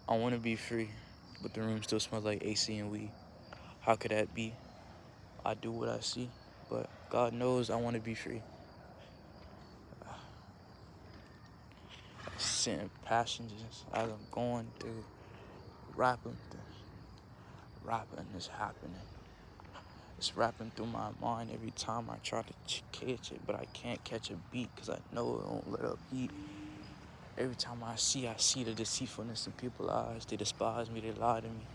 I want to be free, but the room still smells like AC and weed. How could that be? I do what I see, but God knows I want to be free. Sitting passengers as I'm going through, rapping, rapping is happening. It's rapping through my mind every time I try to catch it, but I can't catch a beat because I know it won't let up beat. Every time I see the deceitfulness in people's eyes. They despise me, they lie to me,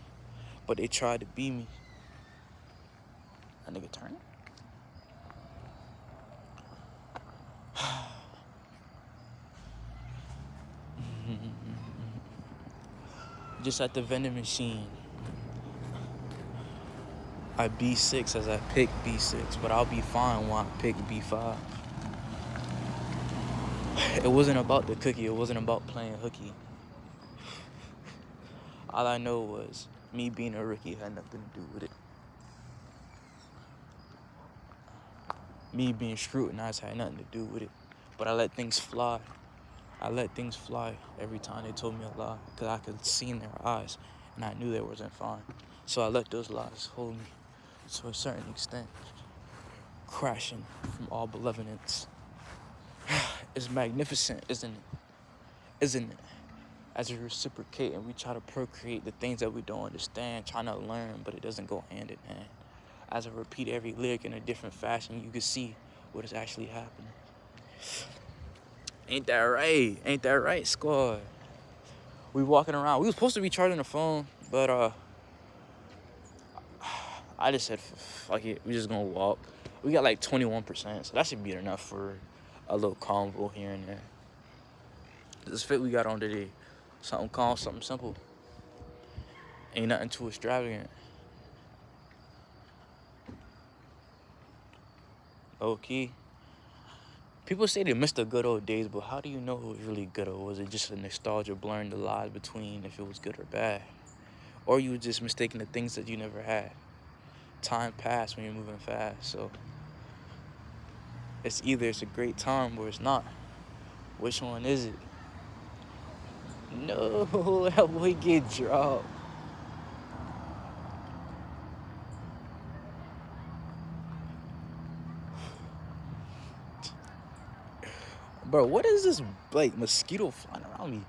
but they try to be me. That nigga turn. Just at the vending machine, I B6 as I pick B6, but I'll be fine when I pick B5. It wasn't about the cookie, it wasn't about playing hooky. All I know was me being a rookie had nothing to do with it. Me being scrutinized had nothing to do with it. But I let things fly. I let things fly every time they told me a lie, because I could see in their eyes and I knew they wasn't fine. So I let those lies hold me to a certain extent, crashing from all benevolence. It's magnificent, isn't it? Isn't it? As we reciprocate and we try to procreate the things that we don't understand, trying to learn, but it doesn't go hand in hand. As I repeat every lyric in a different fashion, you can see what is actually happening. Ain't that right? Ain't that right, squad? We walking around. We was supposed to be charging the phone, but I just said, fuck it. We just gonna walk. We got like 21%, so that should be enough for a little convo here and there. This fit we got on today, something calm, something simple. Ain't nothing too extravagant. Low key. People say they miss the good old days, but how do you know it was really good, or was it just a nostalgia blurring the lines between if it was good or bad? Or you were just mistaking the things that you never had. Time passed when you're moving fast, so it's either it's a great time or it's not. Which one is it? No, that boy get dropped. Bro, what is this, like, mosquito flying around me?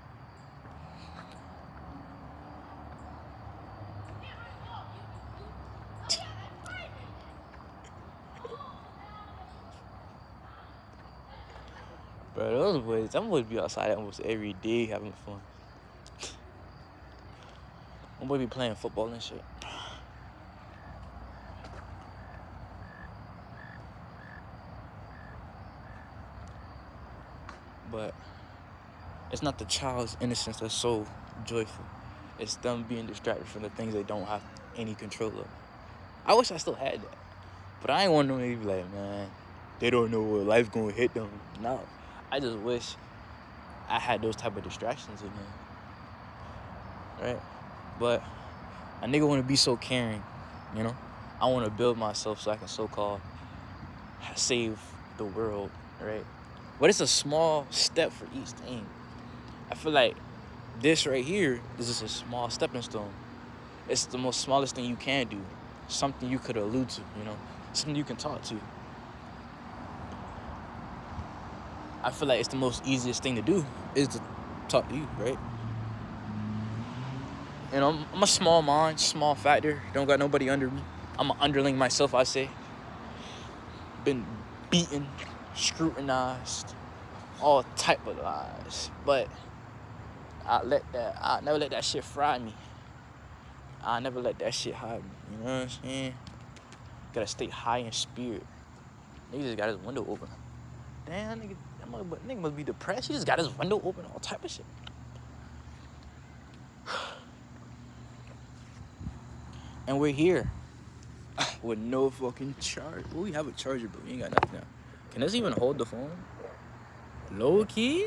Bro, them boys be outside almost every day having fun. Them boys be playing football and shit. But it's not the child's innocence that's so joyful. It's them being distracted from the things they don't have any control of. I wish I still had that. But I ain't want them to be like, man, they don't know what life's gonna hit them. No. I just wish I had those type of distractions again. Right? But a nigga wanna be so caring, you know? I wanna build myself so I can so-called save the world, right? But it's a small step for each thing. I feel like this right here is just a small stepping stone. It's the most smallest thing you can do. Something you could allude to, you know? Something you can talk to. I feel like it's the most easiest thing to do is to talk to you, right? You know, I'm a small mind, small factor. Don't got nobody under me. I'm an underling myself, I say. Been beaten, scrutinized, all type of lies. But I never let that shit fry me. I never let that shit hide me. You know what I'm saying? Gotta stay high in spirit. Nigga just got his window open. Damn, nigga must be depressed. He just got his window open, all type of shit. And we're here with no fucking charge. Well, we have a charger, but we ain't got nothing now. Can this even hold the phone? Low key?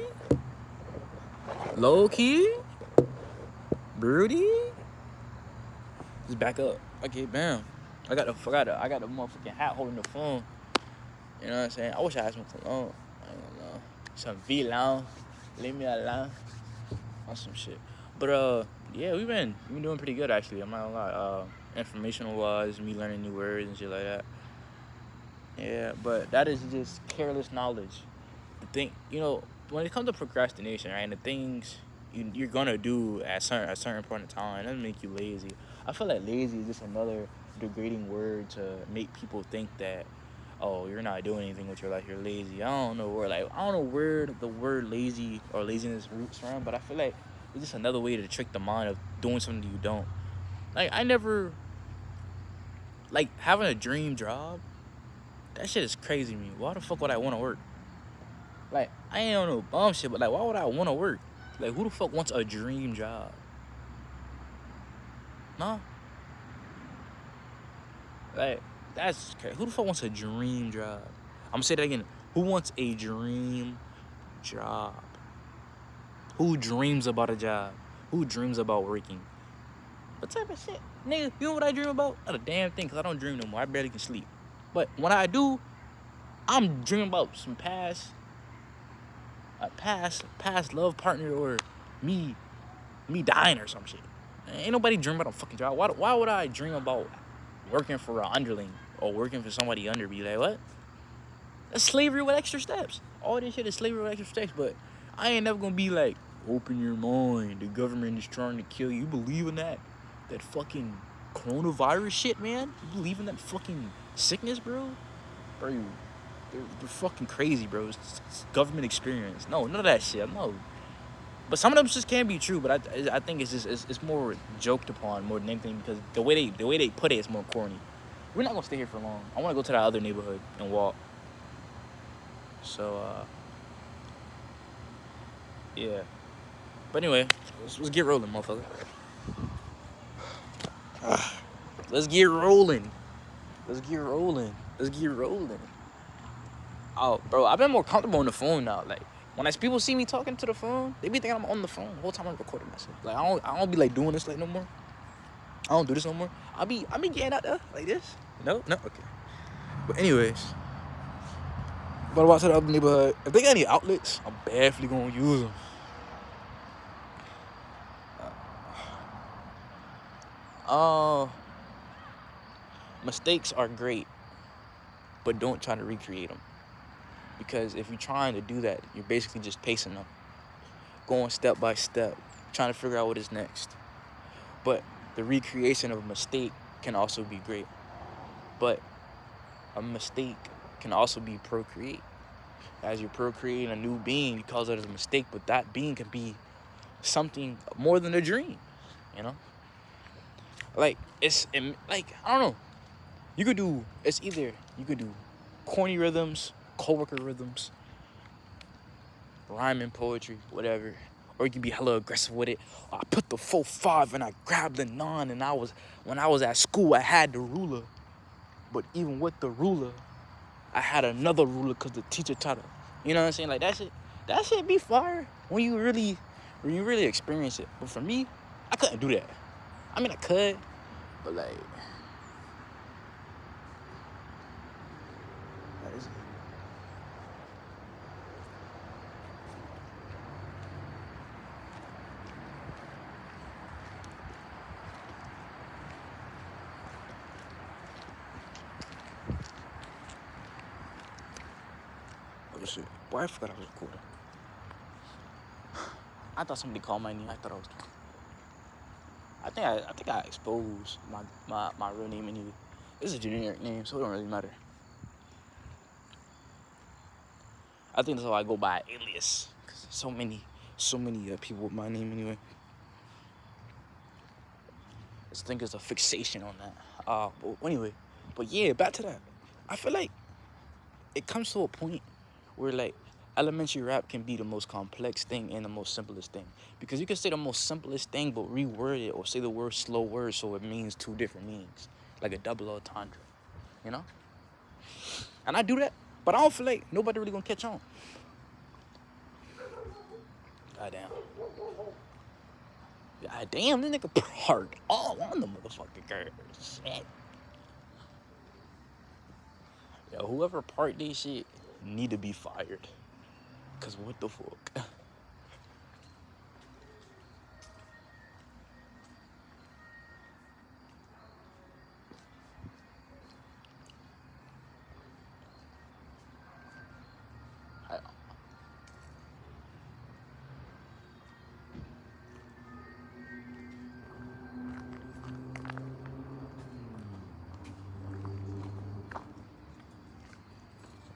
Low key? Broody? Just back up. Okay, bam. I got the motherfucking hat holding the phone. You know what I'm saying? I wish I had some cologne. I don't know. Some V-Lounge. Leave me alone. On some shit. But Yeah, we've been doing pretty good actually. I'm not gonna lie. Informational wise, me learning new words and shit like that. Yeah, but that is just careless knowledge. The thing, when it comes to procrastination, right, and the things you're gonna do at a certain point in time, it doesn't make you lazy. I feel like lazy is just another degrading word to make people think that, oh, you're not doing anything with your life, you're lazy. I don't know where the word lazy or laziness roots from, but I feel like it's just another way to trick the mind of doing something you don't. Like I never like having a dream job. That shit is crazy to me. Why the fuck would I want to work? Like, I ain't on no bum shit, but like, why would I want to work? Like, who the fuck wants a dream job? Nah, like, that's crazy. Who the fuck wants a dream job? I'm gonna say that again. Who wants a dream job? Who dreams about a job? Who dreams about working? What type of shit? Nigga, you know what I dream about? Not a damn thing, because I don't dream no more. I barely can sleep. But when I do, I'm dreaming about some past love partner or me dying or some shit. Ain't nobody dream about a fucking job. Why would I dream about working for an underling or working for somebody under me? Like, what? That's slavery with extra steps. All this shit is slavery with extra steps, but I ain't never gonna be like, open your mind. The government is trying to kill you. You believe in that? That fucking coronavirus shit, man? You believe in that fucking sickness, bro? Bro, they're fucking crazy, bro. It's government experience. No, none of that shit. No. But some of them just can't be true. But I think it's just it's more joked upon more than anything because the way they put it is more corny. We're not gonna stay here for long. I want to go to that other neighborhood and walk. So yeah. But anyway, let's get rolling, motherfucker. Let's get rolling. Let's get rolling. Let's get rolling. Oh, bro, I've been more comfortable on the phone now. Like when people see me talking to the phone, they be thinking I'm on the phone the whole time I'm recording myself. Like I don't be like doing this like no more. I don't do this no more. I be getting out there like this. No, okay. But anyways, but about to the other neighborhood. If they got any outlets, I'm definitely gonna use them. Uh, Mistakes are great, but don't try to recreate them. Because if you're trying to do that, you're basically just pacing them, going step by step, trying to figure out what is next. But the recreation of a mistake can also be great. But a mistake can also be procreate. As you're procreating a new being, you cause it as a mistake, but that being can be something more than a dream, you know? Like, like, I don't know. You could do corny rhythms, coworker rhythms, rhyming poetry, whatever. Or you can be hella aggressive with it. I put the 4-5 and I grabbed the 9 and when I was at school, I had the ruler. But even with the ruler, I had another ruler because the teacher taught it. You know what I'm saying? Like that shit be fire when you really experience it. But for me, I couldn't do that. I mean, I could, but like, that is, oh shit. Boy, I forgot I was recording. I thought somebody called my name. I thought I was. I think I exposed my real name anyway. It's a generic name, so it don't really matter. I think that's how I go by alias. Cause so many people with my name anyway. I think there's a fixation on that. But anyway, but yeah, back to that. I feel like it comes to a point where like elementary rap can be the most complex thing and the most simplest thing because you can say the most simplest thing but reword it or say the word slow word so it means two different meanings, like a double entendre, you know. And I do that, but I don't feel like nobody really gonna catch on. Goddamn. Goddamn, this nigga parked all on the motherfucking curb. Shit. Yo, whoever parked this shit need to be fired. Cause what the fuck?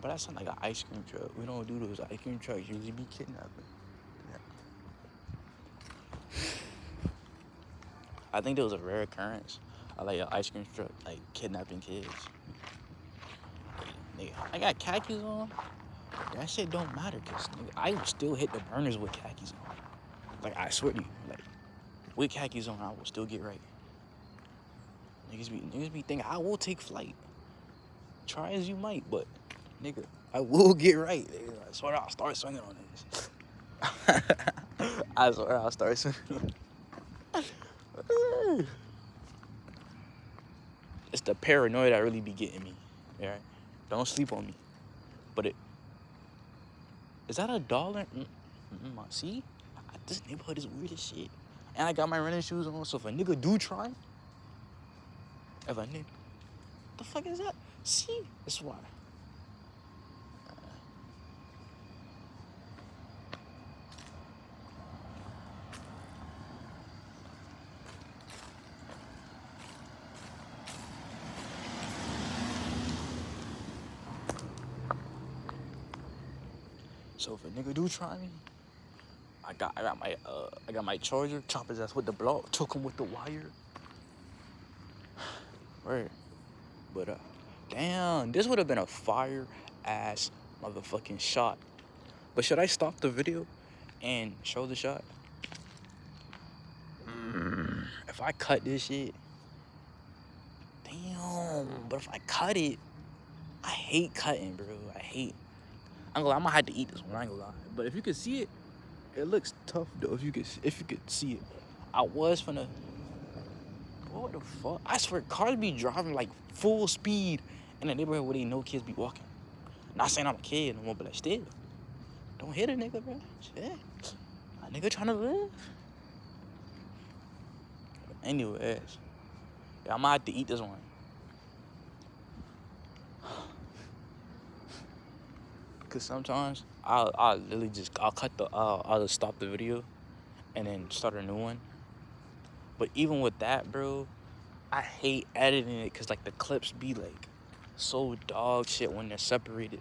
But that sound like an ice cream truck. We don't do those. Ice cream trucks usually be kidnapping. Yeah. I think there was a rare occurrence of like an ice cream truck like kidnapping kids. Nigga, I got khakis on. That shit don't matter, cause nigga, I would still hit the burners with khakis on. Like I swear to you, like with khakis on, I will still get right. Niggas be thinking I will take flight. Try as you might, but nigga, I will get right. Nigga. I swear I'll start swinging on this. I swear I'll start swinging. It's the paranoia that really be getting me. Alright, don't sleep on me. But is that a dollar? See, this neighborhood is weird as shit. And I got my running shoes on, so if a nigga do try, the fuck is that? See, that's why. So if a nigga do try me, I got my charger, chop his ass with the block, choke him with the wire. Word. But damn, this would have been a fire ass motherfucking shot. But should I stop the video and show the shot? If I cut this shit, damn. But if I cut it, I hate cutting, bro. I'm gonna have to eat this one. I ain't gonna lie. But if you could see it, it looks tough though. If you could see it, I was finna. What the fuck? I swear, cars be driving like full speed in a neighborhood where they know kids be walking. Not saying I'm a kid no more, but like still, don't hit a nigga, bro. Shit, a nigga trying to live. Anyways, yeah, I'm gonna have to eat this one. Cause sometimes I'll literally I'll just stop the video and then start a new one. But even with that, bro, I hate editing it cause like the clips be like so dog shit when they're separated.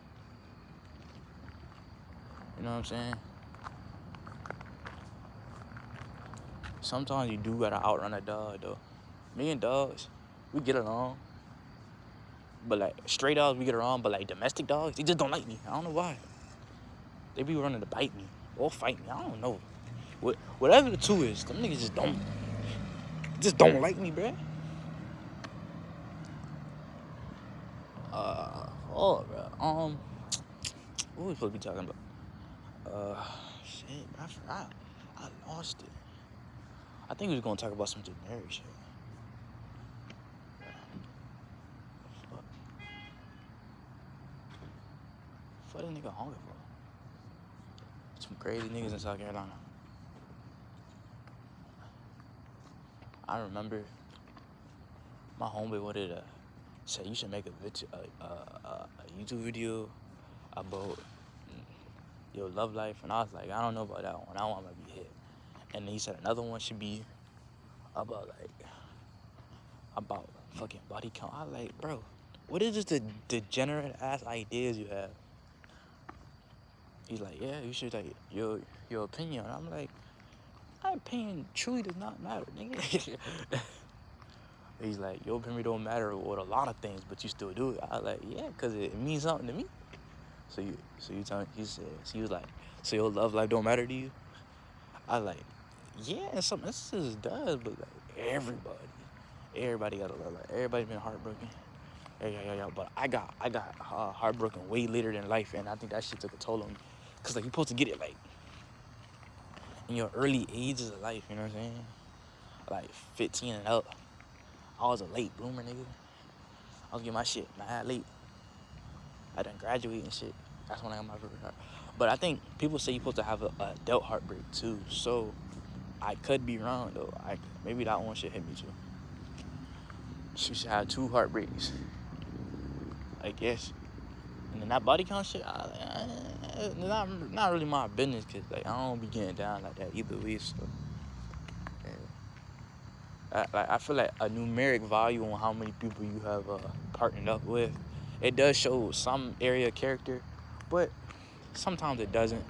You know what I'm saying? Sometimes you do gotta outrun a dog though. Me and dogs, we get along. But like stray dogs we get along, but like domestic dogs, they just don't like me. I don't know why. They be running to bite me or fight me. I don't know. Whatever the two is, them niggas just don't like me, bruh. Bro. What we supposed to be talking about? Shit, bro, I forgot. I lost it. I think we was gonna talk about some generic shit. What the nigga hungry for? Some crazy niggas in South Carolina. I remember my homeboy wanted to say you should make a YouTube video about your love life, and I was like, I don't know about that one. That one might be hit. And then he said another one should be about fucking body count. I was like, bro, what is this the degenerate ass ideas you have? He's like, yeah, you should like your opinion. I'm like, my opinion truly does not matter, nigga. He's like, your opinion don't matter with a lot of things, but you still do it. I was like, yeah, cause it means something to me. So you tell me, he was like, so your love life don't matter to you? I was like, yeah, some instances does, but like everybody got a love life. Everybody been heartbroken. Yeah. But I got heartbroken way later than life, and I think that shit took a toll on me. Cause like you're supposed to get it like in your early ages of life, you know what I'm saying? Like 15 and up. I was a late bloomer, nigga. I was getting my shit mad late. I done graduate and shit. That's when I got my first heart. But I think people say you're supposed to have a adult heartbreak too. So I could be wrong though. Maybe that one should hit me too. She should have 2 heartbreaks, I guess. And then that body count shit, not really my business, cause like I don't be getting down like that either way. So yeah. I feel like a numeric value on how many people you have partnered up with It does show some area of character, but sometimes it doesn't,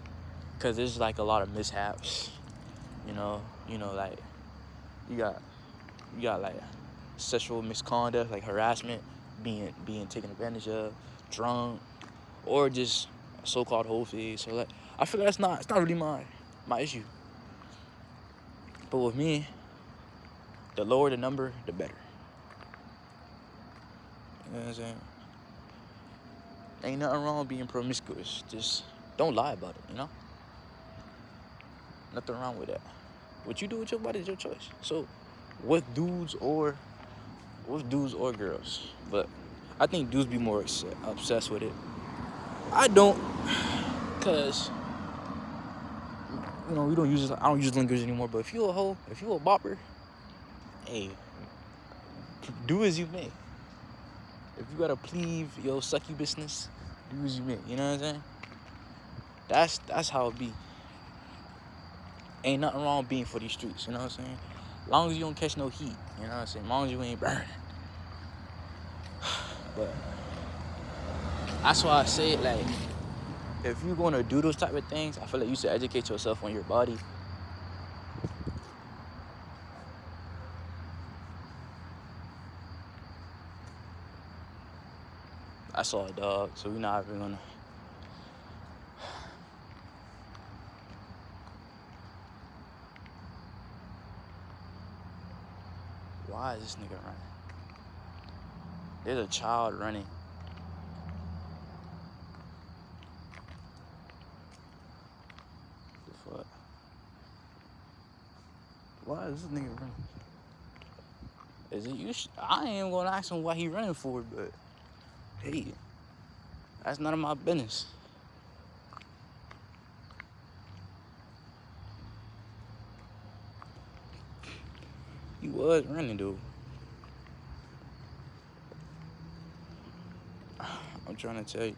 cause there's like a lot of mishaps. Like you got like sexual misconduct, like harassment, being taken advantage of, drunk, or just so-called whole phase. So like, I feel like it's not really my issue. But with me, the lower the number, the better. You know what I'm saying? Ain't nothing wrong with being promiscuous. Just don't lie about it, you know? Nothing wrong with that. What you do with your body is your choice. So, with dudes or girls. But I think dudes be more obsessed with it. I don't, cause we don't use I don't use language anymore. But if you a hoe, if you a bopper, hey, do as you may. If you gotta plead your sucky business, do as you may. You know what I'm saying? That's how it be. Ain't nothing wrong being for these streets. You know what I'm saying? As long as you don't catch no heat. You know what I'm saying? As long as you ain't burning. But that's why I say, like, if you're gonna do those type of things, I feel like you should educate yourself on your body. I saw a dog, so we're not even gonna. Why is this nigga running? There's a child running. The fuck? Why is this nigga running? Is it you? I ain't even gonna ask him what he running for, but hey, that's none of my business. He was running, dude. I'm trying to tell you.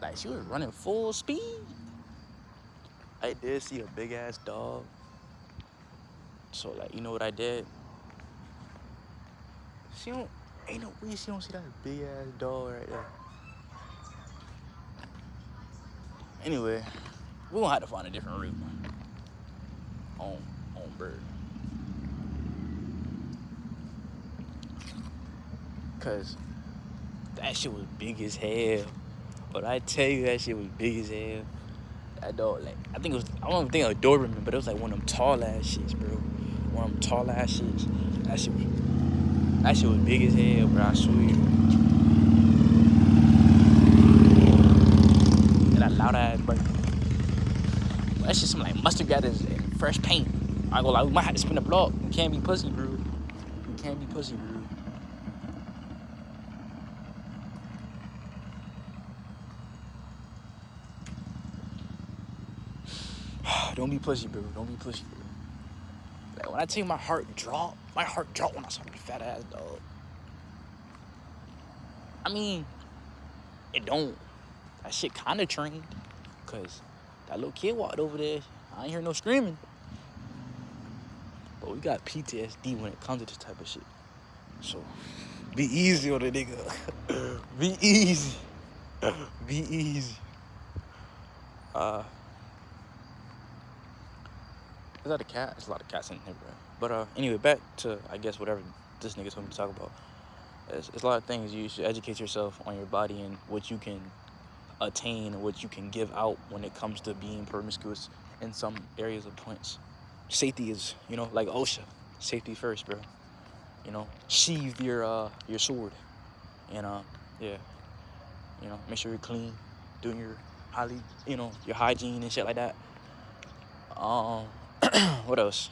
Like, she was running full speed. I did see a big ass dog. So, like, you know what I did? Ain't no way she don't see that big ass dog right there. Anyway, we're gonna have to find a different route on Bird. Cause that shit was big as hell. But I tell you, that shit was big as hell. That dog, like, I don't think it was a Doberman, but it was like one of them tall ass shits, bro. One of them tall ass shits. That shit was big as hell, bro. I swear. And that loud ass burp. That shit smell like mustard gators and fresh paint. I go like, we might have to spin the block. We can't be pussy, bro. We can't be pussy, bro. Don't be pussy, bro. Don't be pussy, bro. Like, when I tell you my heart dropped when I saw that fat ass dog. I mean, it don't. That shit kind of trained. Cause that little kid walked over there. I ain't hear no screaming. But we got PTSD when it comes to this type of shit. So, be easy on the nigga. Be easy. Be easy. Is that a cat? There's a lot of cats in here, bro. But anyway, back to, I guess, whatever this nigga told me to talk about. It's a lot of things. You should educate yourself on your body and what you can attain and what you can give out when it comes to being promiscuous in some areas of points. Safety is, like OSHA. Safety first, bro. Sheathe your sword. And yeah. Make sure you're clean, doing your your hygiene and shit like that. What else?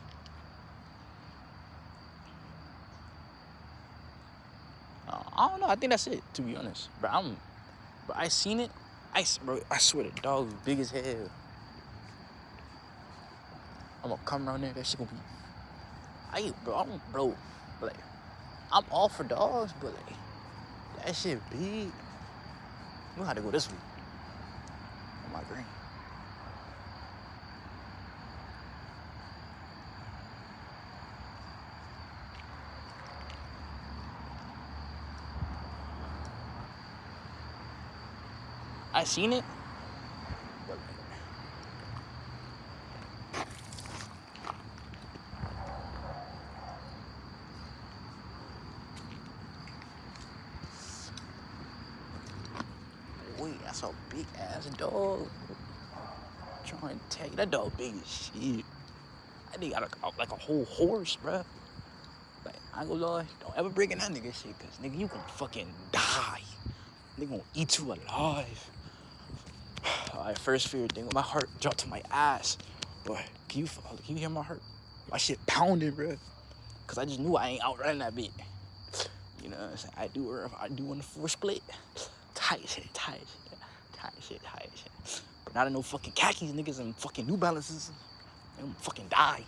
I don't know. I think that's it, to be honest. But I seen it. I swear the dog was big as hell. I'm gonna come around there. That shit gonna be. But like, I'm all for dogs, but like, that shit big. We gonna have to go this way. On my green. I seen it. But wait, that's a big ass dog. Trying to tell you that dog big as shit. That nigga got like a whole horse, bruh. Like, I ain't gonna lie, don't ever bring in that nigga shit, cause nigga, you gonna fucking die. Nigga gonna eat you alive. Alright, first fear thing, my heart dropped to my ass. Boy, can you hear my heart? My shit pounding, bruh. Cause I just knew I ain't outrunning that bitch. You know what I'm saying? I do on the full split. Tight shit. But not in no fucking khakis, niggas, and fucking New Balances. They gonna fucking die.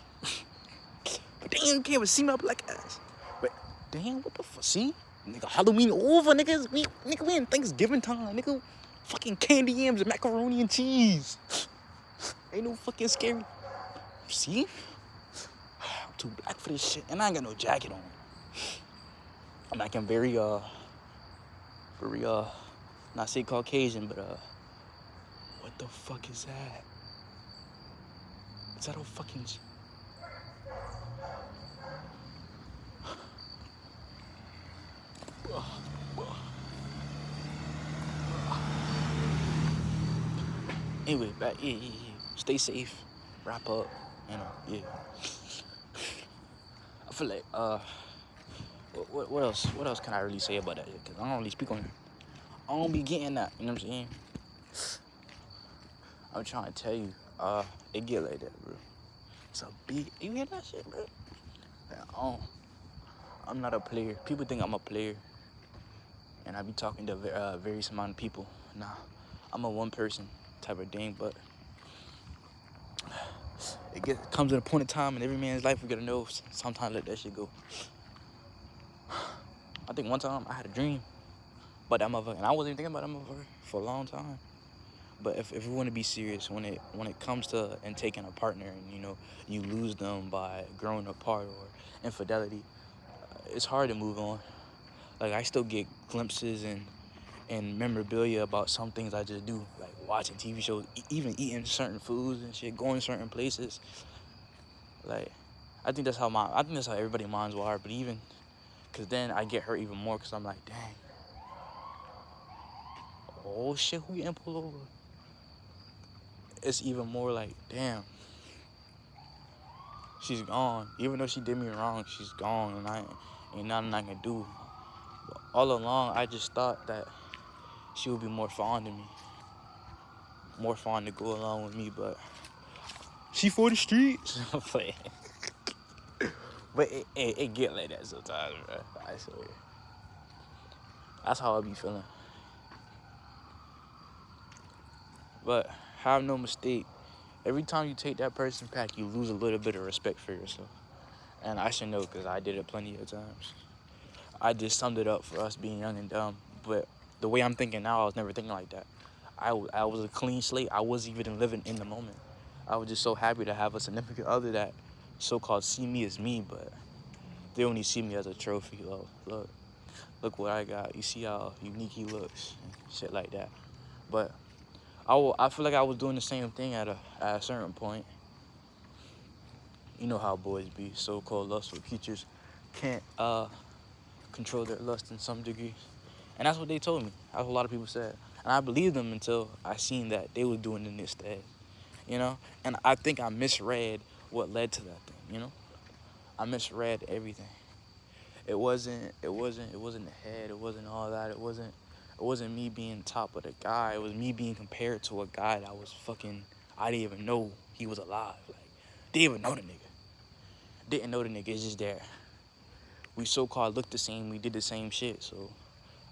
But damn, you can't even see my black ass. But damn, what the fuck? See? Nigga, Halloween over, niggas. We in Thanksgiving time, nigga. Fucking candy yams and macaroni and cheese. Ain't no fucking scary. See? I'm too black for this shit. And I ain't got no jacket on. I'm acting very, not say Caucasian, but, what the fuck is that? Is that a fucking... Anyway, back, yeah. Stay safe. Wrap up, you know, yeah. I feel like, what else? What else can I really say about that? Cause I don't really speak on it. I don't be getting that. You know what I'm saying? I'm trying to tell you, it get like that, bro. It's a big. You hear that shit, bro? Like, I'm not a player. People think I'm a player, and I be talking to various amount of people. Nah, I'm a one person type of thing, but it comes at a point in time in every man's life we gotta know sometimes let that shit go. I think one time I had a dream, but that motherfucker, and I wasn't even thinking about that motherfucker for a long time. But if we want to be serious, when it comes to and taking a partner, and you know you lose them by growing apart or infidelity, it's hard to move on. Like, I still get glimpses and memorabilia about some things I just do, like watching TV shows, even eating certain foods and shit, going certain places. Like, I think that's how everybody's minds are. But even, cause then I get hurt even more, cause I'm like, dang, oh shit, who getting pulled over? It's even more like, damn, she's gone. Even though she did me wrong, she's gone, and ain't nothing I can do. But all along, I just thought that she would be more fond of me, more fond to go along with me, but she for the streets. But it get like that sometimes, bro. I swear. That's how I be feeling. But have no mistake, every time you take that person back, you lose a little bit of respect for yourself. And I should know, because I did it plenty of times. I just summed it up for us being young and dumb. But the way I'm thinking now, I was never thinking like that. I was a clean slate. I wasn't even living in the moment. I was just so happy to have a significant other that so-called see me as me, but they only see me as a trophy. Look what I got. You see how unique he looks and shit like that. But I feel like I was doing the same thing at a certain point. You know how boys be, so-called lustful creatures can't control their lust in some degree. And that's what they told me. That's what a lot of people said. And I believed them until I seen that they were doing it instead. You know? And I think I misread what led to that thing, you know? I misread everything. It wasn't the head, it wasn't all that. It wasn't me being top of the guy. It was me being compared to a guy that was fucking, I didn't even know he was alive. Like, didn't even know the nigga. Didn't know the nigga, it's just that we so-called looked the same, we did the same shit, so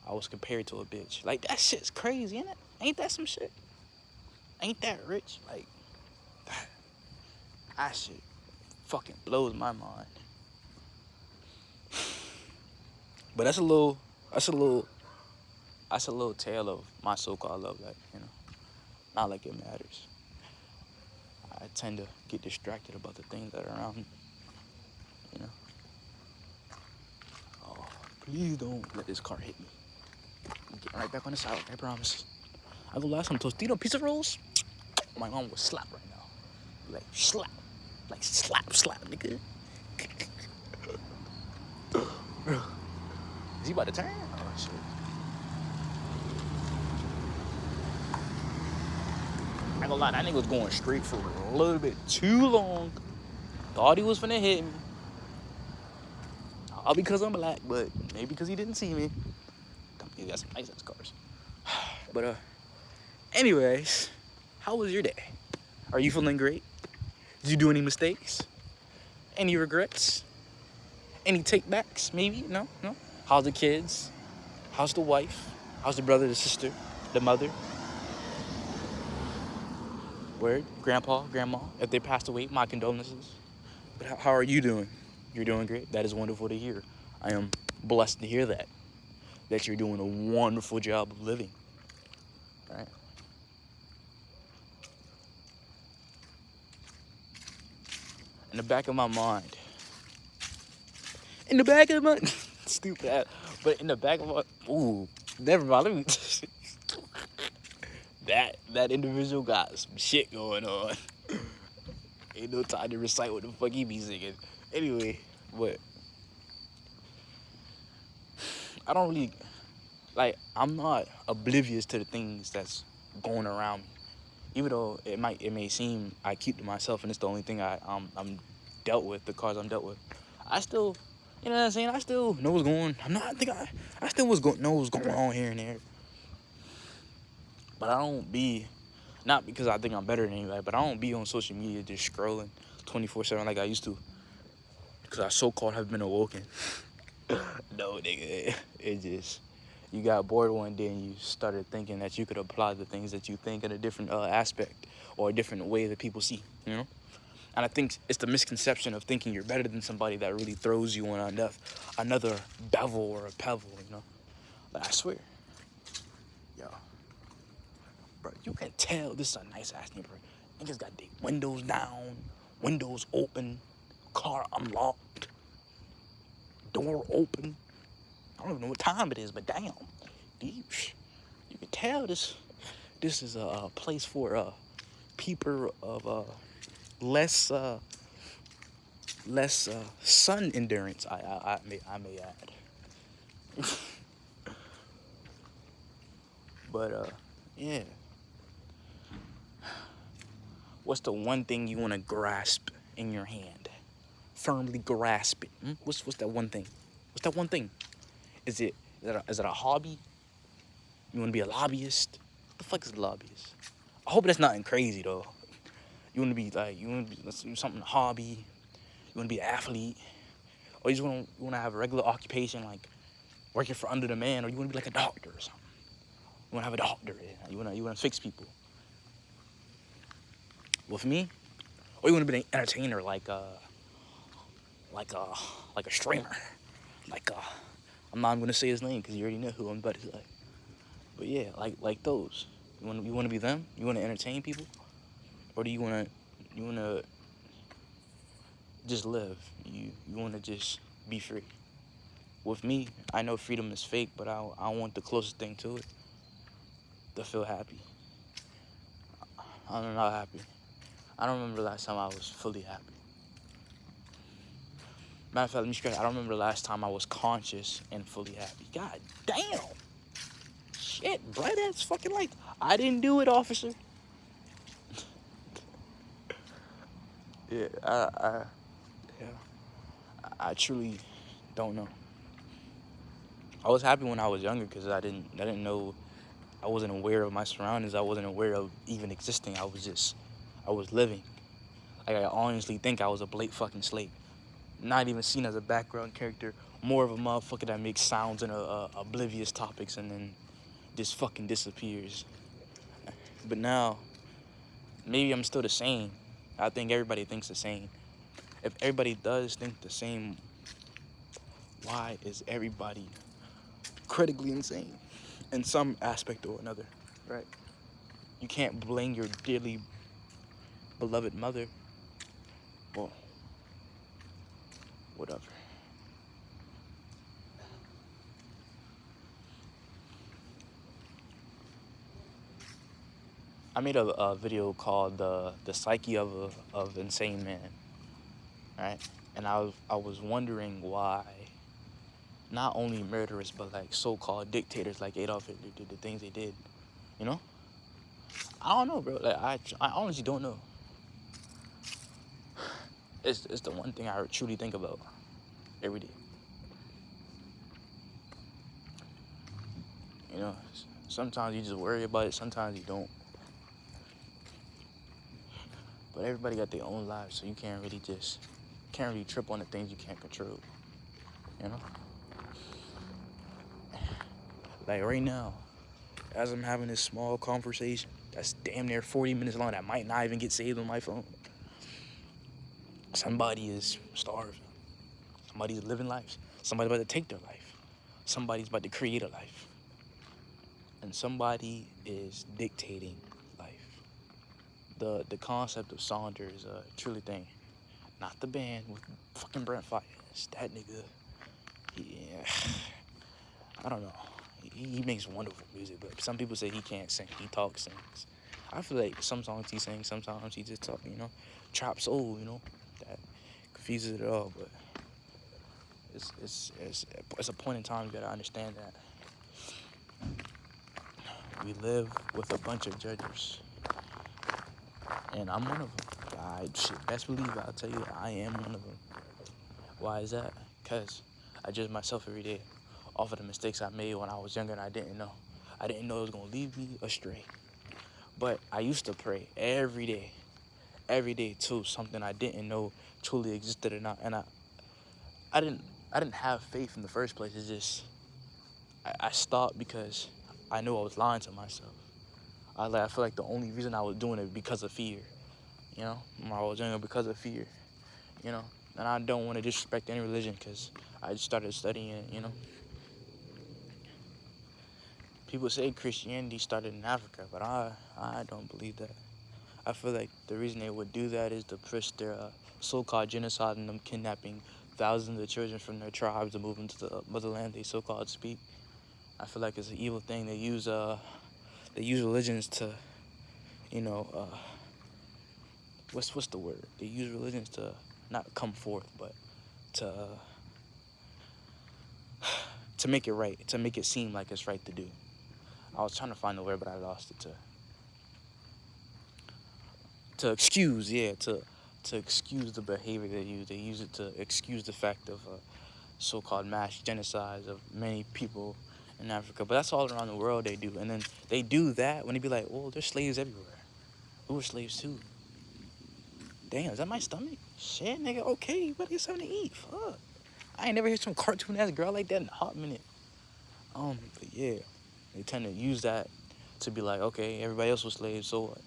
I was compared to a bitch. Like, that shit's crazy, ain't it? Ain't that some shit? Ain't that rich? Like, that shit fucking blows my mind. But that's a little tale of my so-called love life, you know? Not like it matters. I tend to get distracted about the things that are around me, you know? Oh, please don't let this car hit me. I'm getting right back on the sidewalk, I promise. I go last some Tostito pizza rolls. My mom would slap right now. Like slap. Like slap, nigga. Is he about to turn? Oh shit. I ain't gonna lie, that nigga was going straight for a little bit too long. Thought he was finna hit me. All because I'm black, but maybe because he didn't see me. He got some nice ass cars. But anyways, how was your day? Are you feeling great? Did you do any mistakes? Any regrets? Any takebacks? Maybe? No? No? How's the kids? How's the wife? How's the brother, the sister, the mother? Word? Grandpa, grandma? If they passed away, my condolences. But how are you doing? You're doing great. That is wonderful to hear. I am blessed to hear that. That you're doing a wonderful job of living. Right? In the back of my mind. In the back of my... Stupid ass. But in the back of my... Ooh. Never mind. Let me... that individual got some shit going on. Ain't no time to recite what the fuck he be singing. Anyway, but... I don't really... Like, I'm not oblivious to the things that's going around me. Even though it may seem I keep to myself and it's the only thing I'm dealt with, the cards I'm dealt with. I still, you know what I'm saying? I still know what's going. I still know what's going on here and there. But I don't be, not because I think I'm better than anybody, but I don't be on social media just scrolling 24/7 like I used to. Because I so-called have been awoken. No, nigga, it just. You got bored one day and you started thinking that you could apply the things that you think in a different aspect or a different way that people see, you know? And I think it's the misconception of thinking you're better than somebody that really throws you on another bevel or a pebble, you know? But I swear, yo, bro, you can tell this is a nice ass neighborhood. Niggas got their windows down, windows open, car unlocked, door open. I don't even know what time it is, but damn, you can tell this is a place for people of less sun endurance. I may add. But yeah. What's the one thing you want to grasp in your hand? Firmly grasp it. What's that one thing? What's that one thing? Is it a hobby? You want to be a lobbyist? What the fuck is a lobbyist? I hope that's nothing crazy though. You want to be let's do something hobby. You want to be an athlete, or you want to have a regular occupation like working for under the man, or you want to be like a doctor or something. You want to have a doctor. You want to fix people. With me, or you want to be an entertainer like a streamer, I'm not gonna say his name because you already know who I'm about to say. But yeah, like those. You want to be them? You want to entertain people, or do you want to just live? You want to just be free. With me, I know freedom is fake, but I want the closest thing to it. To feel happy. I'm not happy. I don't remember the last time I was fully happy. Matter of fact, let me stress. I don't remember the last time I was conscious and fully happy. God damn. Shit, bright ass fucking light. I didn't do it, officer. Yeah, I truly don't know. I was happy when I was younger because I didn't know. I wasn't aware of my surroundings. I wasn't aware of even existing. I was living. Like, I honestly think I was a Blake fucking slave. Not even seen as a background character. More of a motherfucker that makes sounds and oblivious topics and then just fucking disappears. But now, maybe I'm still the same. I think everybody thinks the same. If everybody does think the same, why is everybody critically insane in some aspect or another, right? You can't blame your dearly beloved mother. Well, whatever. I made a video called the psyche of insane man, right? And I was wondering why not only murderers but like so-called dictators like Adolf Hitler did the things they did. You know, I don't know, bro. Like I honestly don't know. It's the one thing I truly think about every day. You know, sometimes you just worry about it, sometimes you don't. But everybody got their own lives, so you can't really trip on the things you can't control. You know, like right now, as I'm having this small conversation that's damn near 40 minutes long, that might not even get saved on my phone. Somebody is starving. Somebody's living life. Somebody's about to take their life. Somebody's about to create a life. And somebody is dictating life. The concept of Saunders is a truly thing. Not the band with fucking Brent Fires. That nigga, yeah, I don't know. He makes wonderful music, but some people say he can't sing. He talks, sings. I feel like some songs he sings, sometimes he just talk, trap soul, that confuses it all. But it's a point in time you gotta understand that we live with a bunch of judges, and I'm one of them. Best believe I'll tell you that I am one of them. Why is that? Cause I judge myself every day off of the mistakes I made when I was younger and I didn't know. I didn't know it was gonna lead me astray. But I used to pray every day too, something I didn't know truly existed or not. And I didn't have faith in the first place. It's just I stopped because I knew I was lying to myself. I feel like the only reason I was doing it because of fear. When I was younger, because of fear. You know, and I don't want to disrespect any religion because I just started studying it. People say Christianity started in Africa, but I don't believe that. I feel like the reason they would do that is to push their so-called genocide and them kidnapping thousands of children from their tribes to move into the motherland they so-called speak. I feel like it's an evil thing. They use religions to, you know, what's the word? They use religions to not come forth, but to to make it right, to make it seem like it's right to do. I was trying to find the word, but I lost it. To excuse, yeah, to excuse the behavior they use. They use it to excuse the fact of so-called mass genocides of many people in Africa. But that's all around the world they do. And then they do that when they be like, well, there's slaves everywhere. We were slaves too. Damn, is that my stomach? Shit, nigga, okay, you better get something to eat. Fuck. I ain't never heard some cartoon-ass girl like that in a hot minute. But yeah, they tend to use that to be like, okay, everybody else was slaves, so what?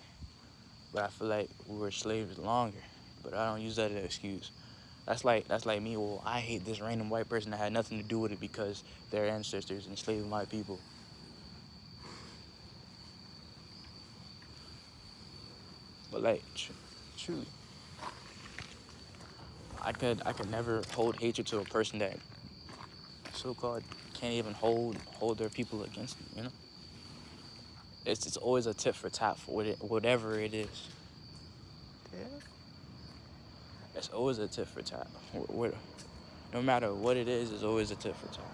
But I feel like we were slaves longer. But I don't use that as an excuse. That's like me. Well, I hate this random white person that had nothing to do with it because their ancestors enslaved my people. But like, truly, I could never hold hatred to a person that so-called can't even hold their people against them. It's always a tit for tat for whatever it is. Yeah. It's always a tit for tat. No matter what it is, it's always a tit for tat.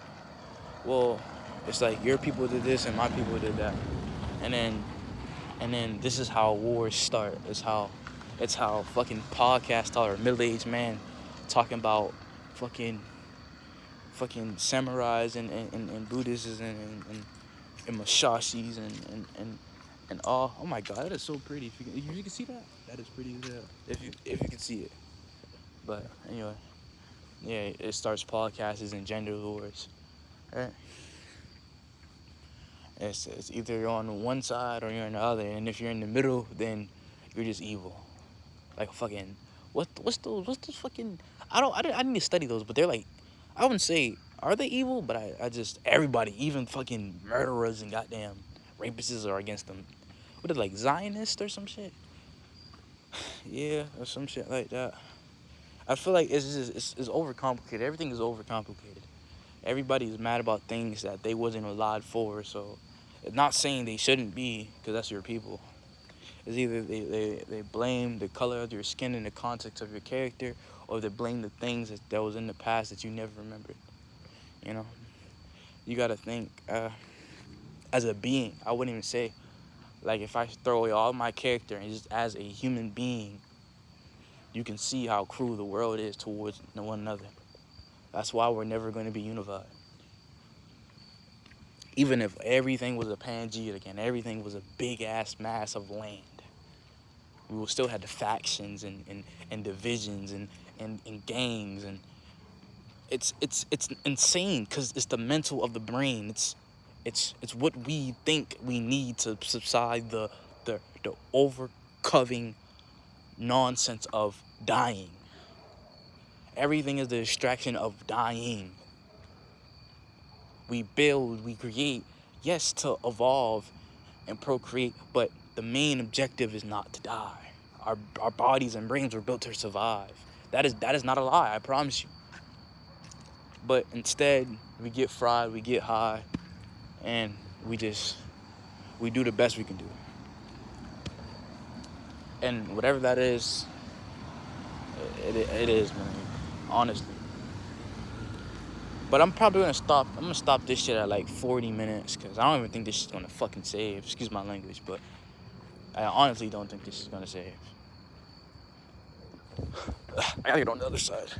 Well, it's like your people did this and my people did that, and then this is how wars start. It's how fucking podcasts start, or middle-aged man talking about fucking samurais and Buddhists and Mashashis and all. Oh my God, that is so pretty. If you can see that, that is pretty as hell. If you can see it. But anyway, yeah, it starts podcasts and gender wars, right? It's either you're on one side or you're on the other, and if you're in the middle, then you're just evil. Like fucking, what's those fucking? I need to study those, but they're like, I wouldn't say are they evil, but I just everybody, even fucking murderers and goddamn rapists are against them. What are they, like Zionists or some shit? Yeah, or some shit like that. I feel like it's overcomplicated. Everything is overcomplicated. Everybody is mad about things that they wasn't allowed for. So, not saying they shouldn't be, because that's your people. is either they blame the color of your skin and the context of your character, or they blame the things that was in the past that you never remembered. You know, you gotta think as a being. I wouldn't even say, like, if I throw away all my character and just as a human being, you can see how cruel the world is towards one another. That's why we're never going to be unified. Even if everything was a Pangea again, everything was a big ass mass of land, we will still have the factions and divisions and gangs, and it's insane because it's the mental of the brain. It's what we think we need to subside the overcoming nonsense of dying. Everything is the distraction of dying. We build, we create, yes, to evolve and procreate, but the main objective is not to die. Our bodies and brains were built to survive. That is not a lie, I promise you. But instead, we get fried, we get high, and we do the best we can do. And whatever that is, it is, man, honestly. But I'm probably gonna stop. I'm gonna stop this shit at like 40 minutes because I don't even think this shit's gonna fucking save. Excuse my language, but I honestly don't think this is gonna save. I gotta get on the other side.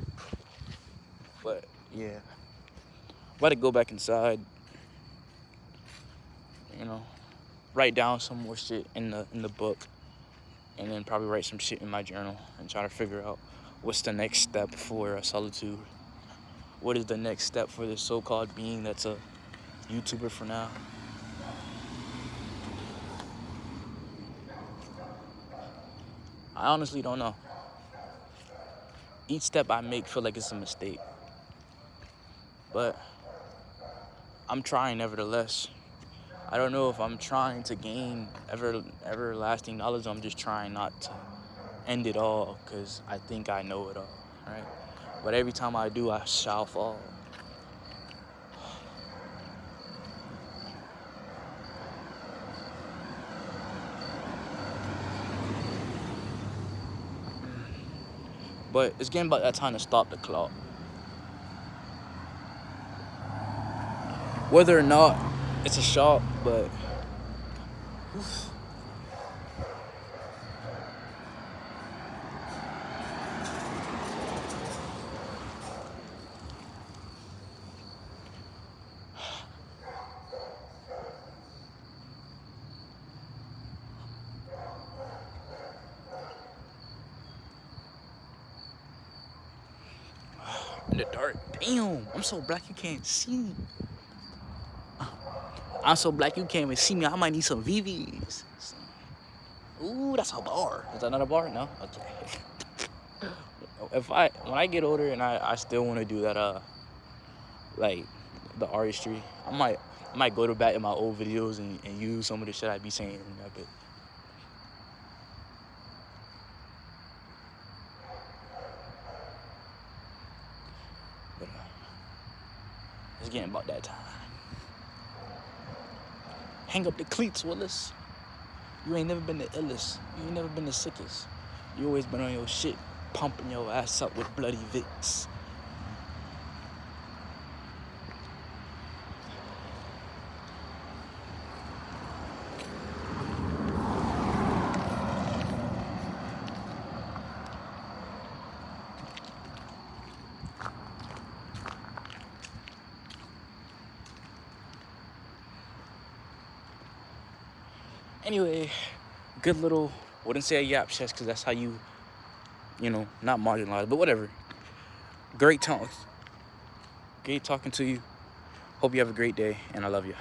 But yeah, about to go back inside. You know, write down some more shit in the book, and then probably write some shit in my journal and try to figure out what's the next step for solitude. What is the next step for this so-called being that's a YouTuber for now? I honestly don't know. Each step I make feel like it's a mistake. But I'm trying nevertheless. I don't know if I'm trying to gain everlasting knowledge, or I'm just trying not to end it all because I think I know it all, right? But every time I do, I shall fall. But it's getting about that time to stop the clock. Whether or not it's a shot, but in the dark. Damn, I'm so black you can't see me. I'm so black you can't even see me. I might need some VVs. Ooh, that's a bar. Is that not a bar? No? Okay. When I get older and I still want to do that, like, the artistry, I might go to back in my old videos and use some of the shit I be saying in that bit. But it's getting about that time. Hang up the cleats, Willis. You ain't never been the illest. You ain't never been the sickest. You always been on your shit, pumping your ass up with bloody Vicks. Anyway, good little, wouldn't say a yap chest because that's how you not marginalized, but whatever. Great talk. Great talking to you. Hope you have a great day, and I love you.